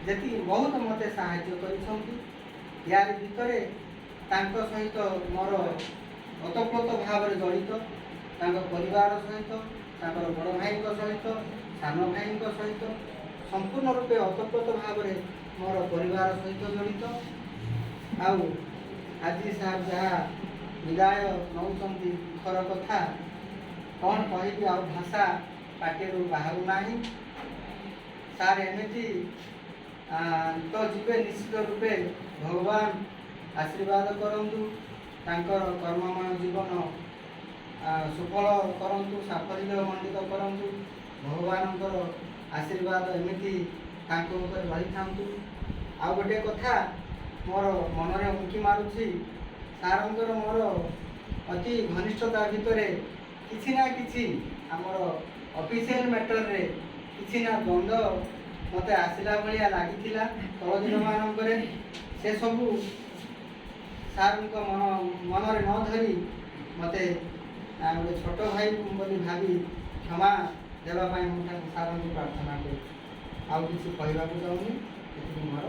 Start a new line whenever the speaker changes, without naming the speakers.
ଯେତିକି ବହୁତ ମୋତେ ସାହାଯ୍ୟ କରିଛନ୍ତି। ୟାରି ଭିତରେ ତାଙ୍କ ସହିତ ମୋର ଓତପ୍ରୋତ ଭାବରେ ଜଡ଼ିତ, ତାଙ୍କ ପରିବାର ସହିତ, ତାଙ୍କର ବଡ଼ ଭାଇଙ୍କ ସହିତ, ସାନ ଭାଇଙ୍କ ସହିତ ସମ୍ପୂର୍ଣ୍ଣ ରୂପେ ଓତପ୍ରୋତ ଭାବରେ ମୋର ପରିବାର ସହିତ ଜଡ଼ିତ। ଆଉ ଆଜି ସାର୍ ଯାହା ବିଦାୟ ନେଉଛନ୍ତି, ଦୁଃଖର କଥା କ'ଣ କହିବି, ଆଉ ଭାଷା ପାଟିରୁ ବାହାରୁନାହିଁ। ସାର୍ ଏମିତି ତ ଯିବେ ନିଶ୍ଚିତ ରୂପେ, ଭଗବାନ ଆଶୀର୍ବାଦ କରନ୍ତୁ, ତାଙ୍କର କର୍ମମୟ ଜୀବନ ସୁଫଳ କରନ୍ତୁ, ସାଫଲ୍ୟ ମଣ୍ଡିତ କରନ୍ତୁ। ଭଗବାନଙ୍କର ଆଶୀର୍ବାଦ ଏମିତି ତାଙ୍କ ଉପରେ ରହିଥାନ୍ତୁ। ଆଉ ଗୋଟିଏ କଥା ମୋର ମନରେ ଉଙ୍କି ମାରୁଛି, ସାର୍ଙ୍କର ମୋର ଅତି ଘନିଷ୍ଠତା ଭିତରେ କିଛି ନା କିଛି ଆମର ଅଫିସିଆଲ ମ୍ୟାଟରରେ କିଛି ନା ଦ୍ୱନ୍ଦ୍ୱ ମୋତେ ଆସିଲା ଭଳିଆ ଲାଗିଥିଲା ତଳ ଦିନମାନଙ୍କରେ। ସେସବୁ ସାର୍ଙ୍କ ମନରେ ନ ଧରି ମୋତେ ଗୋଟେ ଛୋଟ ଭାଇ ବୋଲି ଭାବି କ୍ଷମା ଦେବା ପାଇଁ ମୁଁ ସାର୍ଙ୍କୁ ପ୍ରାର୍ଥନା କରୁଛି। ଆଉ କିଛି କହିବାକୁ ଚାହୁଁନି, ଏତିକି ମୋର